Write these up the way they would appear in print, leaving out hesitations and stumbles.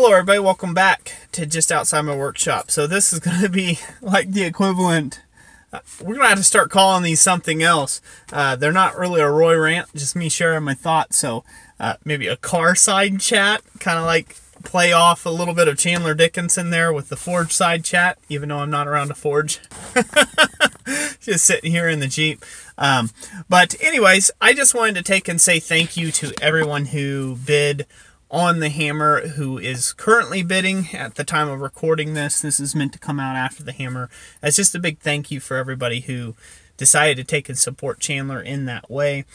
Hello everybody, welcome back to Just Outside My Workshop. So this is going to be like the equivalent, we're going to have to start calling these something else. They're not really a Roy rant, just me sharing my thoughts. So maybe a car side chat, kind of like play off a little bit of Chandler Dickinson there with the forge side chat, even though I'm not around to forge. Just sitting here in the Jeep. But anyways, I just wanted to take and say thank you to everyone who bid on the hammer, who is currently bidding at the time of recording this. This is meant to come out after the hammer. It's just a big thank you for everybody who decided to take and support Chandler in that way.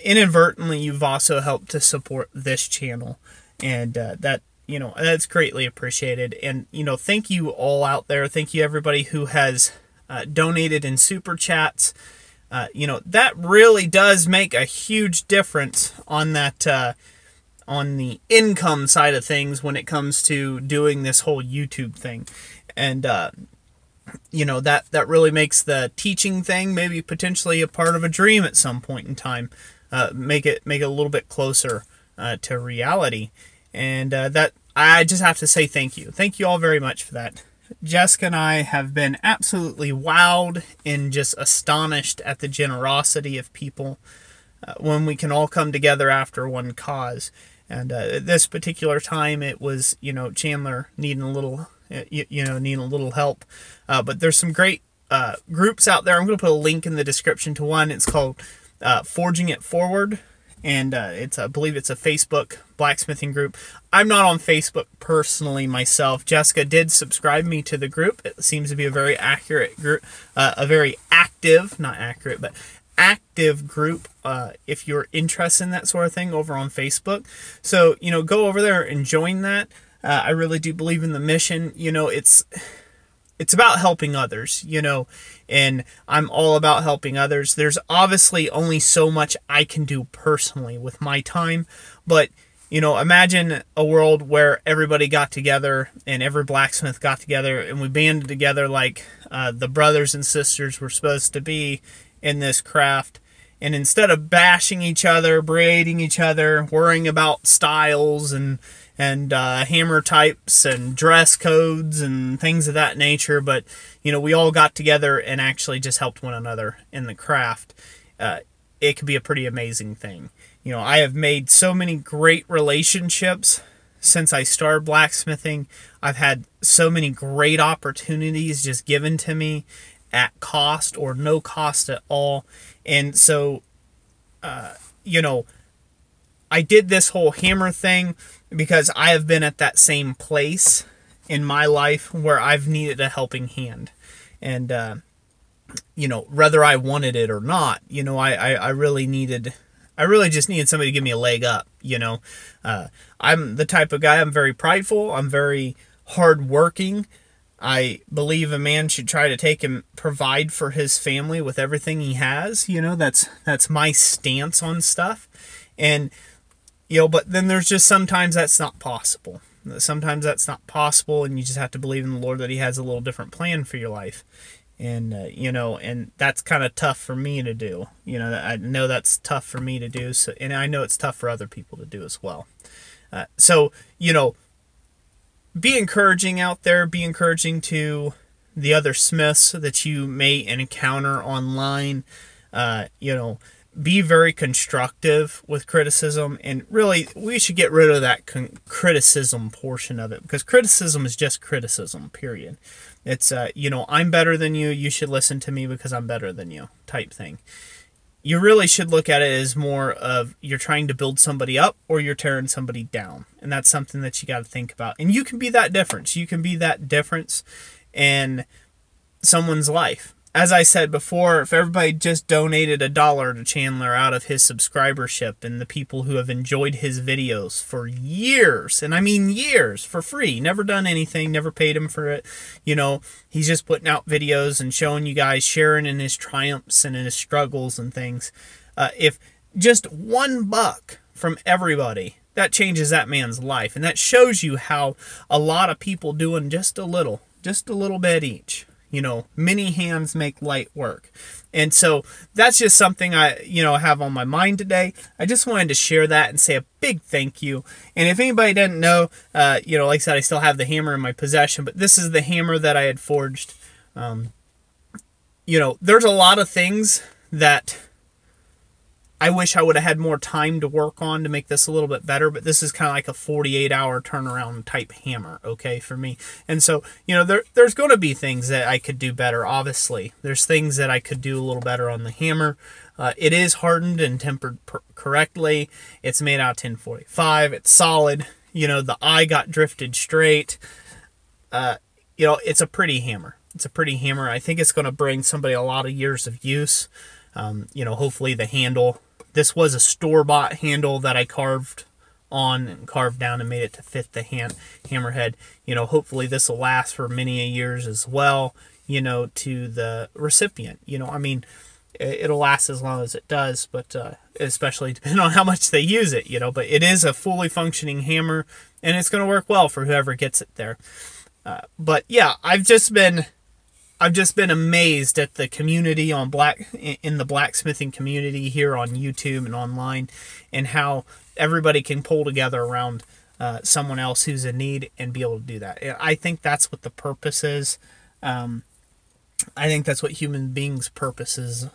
Inadvertently, you've also helped to support this channel, and that's greatly appreciated. And thank you all out there. Thank you everybody who has donated in super chats. That really does make a huge difference on that on the income side of things when it comes to doing this whole YouTube thing. And that really makes the teaching thing maybe potentially a part of a dream at some point in time. Make it a little bit closer to reality. And that I just have to say thank you. Thank you all very much for that. Jessica and I have been absolutely wowed and just astonished at the generosity of people when we can all come together after one cause. And this particular time, it was Chandler needing a little needing a little help. But there's some great groups out there. I'm going to put a link in the description to one. It's called Forging It Forward, and I believe it's a Facebook blacksmithing group. I'm not on Facebook personally myself. Jessica did subscribe me to the group. It seems to be a very accurate group, a very active, not accurate, but active group if you're interested in that sort of thing over on Facebook. So go over there and join that. I really do believe in the mission. It's about helping others, and I'm all about helping others. There's obviously only so much I can do personally with my time, but imagine a world where everybody got together and every blacksmith got together and we banded together like the brothers and sisters we're supposed to be in this craft. And instead of bashing each other, berating each other, worrying about styles and hammer types and dress codes and things of that nature, but we all got together and actually just helped one another in the craft, it could be a pretty amazing thing. I have made so many great relationships since I started blacksmithing. I've had so many great opportunities just given to me at cost or no cost at all. And so I did this whole hammer thing because I have been at that same place in my life where I've needed a helping hand. And whether I wanted it or not, I really just needed somebody to give me a leg up. I'm the type of guy, I'm very prideful, I'm very hardworking. I believe a man should try to take and provide for his family with everything he has. That's my stance on stuff. And but then there's just sometimes that's not possible. Sometimes that's not possible, and you just have to believe in the Lord that He has a little different plan for your life. And and that's kind of tough for me to do. I know that's tough for me to do. So, and I know it's tough for other people to do as well. So be encouraging out there. Be encouraging to the other smiths that you may encounter online. Be very constructive with criticism. And really, we should get rid of that criticism portion of it, because criticism is just criticism, period. It's, I'm better than you. You should listen to me because I'm better than you type thing. You really should look at it as more of you're trying to build somebody up or you're tearing somebody down. And that's something that you got to think about. And you can be that difference. You can be that difference in someone's life. As I said before, if everybody just donated $1 to Chandler out of his subscribership and the people who have enjoyed his videos for years, and I mean years, for free, never done anything, never paid him for it, he's just putting out videos and showing you guys, sharing in his triumphs and in his struggles and things. If just $1 from everybody, that changes that man's life. And that shows you how a lot of people doing just a little bit each, You know, many hands make light work. And so that's just something I, have on my mind today. I just wanted to share that and say a big thank you. And if anybody didn't know, like I said, I still have the hammer in my possession, but this is the hammer that I had forged. There's a lot of things that I wish I would have had more time to work on to make this a little bit better, but this is kind of like a 48-hour turnaround type hammer, okay, for me. And so, there's going to be things that I could do better, obviously. There's things that I could do a little better on the hammer. It is hardened and tempered correctly. It's made out of 1045. It's solid. The eye got drifted straight. It's a pretty hammer. It's a pretty hammer. I think it's going to bring somebody a lot of years of use. Hopefully the handle. This was a store-bought handle that I carved on and carved down and made it to fit the hammerhead. Hopefully this will last for many years as well, to the recipient. It'll last as long as it does, but especially depending on how much they use it, but it is a fully functioning hammer, and it's going to work well for whoever gets it there. But yeah, I've just been amazed at the community in the blacksmithing community here on YouTube and online, and how everybody can pull together around someone else who's in need and be able to do that. I think that's what the purpose is. I think that's what human beings' purposes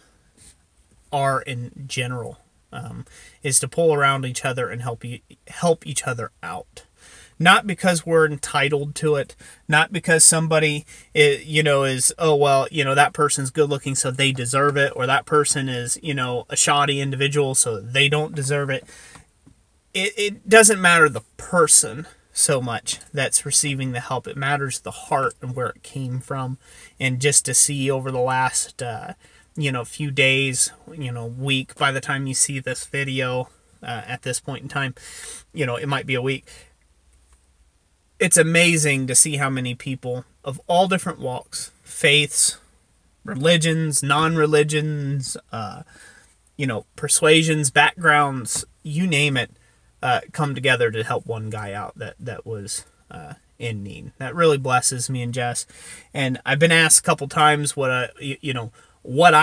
are in general, is to pull around each other and help each other out. Not because we're entitled to it, not because somebody is, oh, well, that person's good looking, so they deserve it, or that person is, a shoddy individual, so they don't deserve it. It doesn't matter the person so much that's receiving the help. It matters the heart and where it came from. And just to see over the last, few days, week, by the time you see this video, at this point in time, it might be a week. It's amazing to see how many people of all different walks, faiths, religions, non-religions, persuasions, backgrounds, you name it, come together to help one guy out that was in need. That really blesses me and Jess. And I've been asked a couple times what I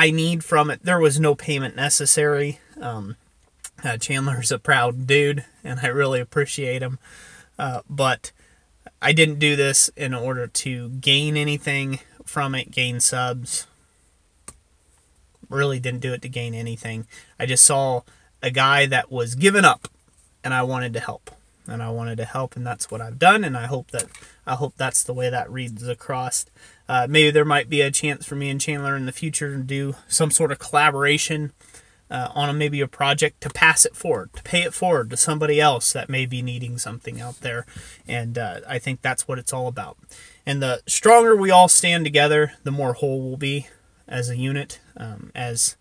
need from it. There was no payment necessary. Chandler's a proud dude, and I really appreciate him. But I didn't do this in order to gain anything from it, gain subs. Really didn't do it to gain anything. I just saw a guy that was giving up, and I wanted to help. And that's what I've done, and I hope that's the way that reads across. Maybe there might be a chance for me and Chandler in the future to do some sort of collaboration on maybe a project, to pass it forward, to pay it forward to somebody else that may be needing something out there. And I think that's what it's all about. And the stronger we all stand together, the more whole we'll be as a unit, as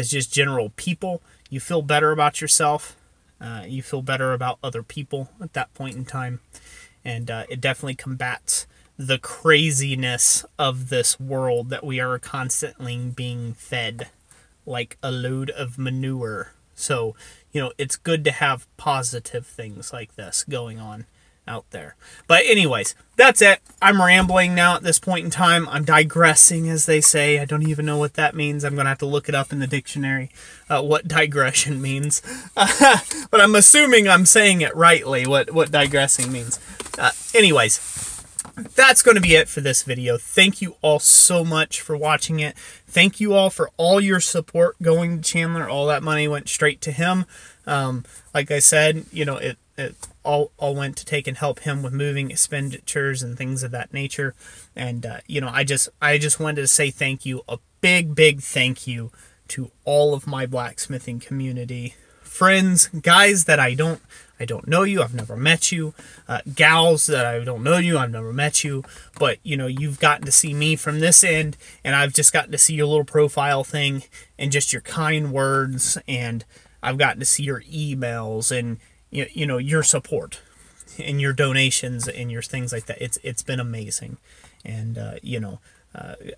just general people. You feel better about yourself. You feel better about other people at that point in time. And it definitely combats the craziness of this world that we are constantly being fed like a load of manure. So, it's good to have positive things like this going on out there. But anyways, that's it. I'm rambling now at this point in time. I'm digressing, as they say. I don't even know what that means. I'm going to have to look it up in the dictionary, what digression means. But I'm assuming I'm saying it rightly, what digressing means. Anyways, that's going to be it for this video. Thank you all so much for watching it. Thank you all for all your support going to Chandler. All that money went straight to him. Like I said, it all went to take and help him with moving expenditures and things of that nature. And I just wanted to say thank you, a big thank you to all of my blacksmithing community friends, guys that I don't know you, I've never met you, gals that I don't know you, I've never met you, but you've gotten to see me from this end, and I've just gotten to see your little profile thing and just your kind words, and I've gotten to see your emails and your support and your donations and your things like that. It's been amazing. And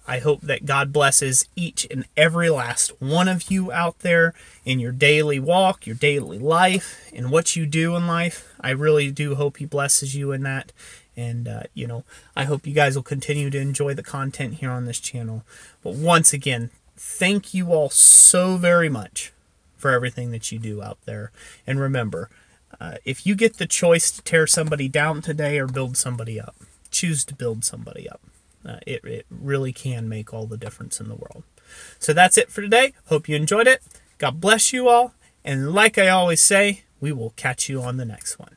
I hope that God blesses each and every last one of you out there in your daily walk, your daily life, and what you do in life. I really do hope He blesses you in that. And, I hope you guys will continue to enjoy the content here on this channel. But once again, thank you all so very much for everything that you do out there. And remember, if you get the choice to tear somebody down today or build somebody up, choose to build somebody up. It really can make all the difference in the world. So that's it for today. Hope you enjoyed it. God bless you all. And like I always say, we will catch you on the next one.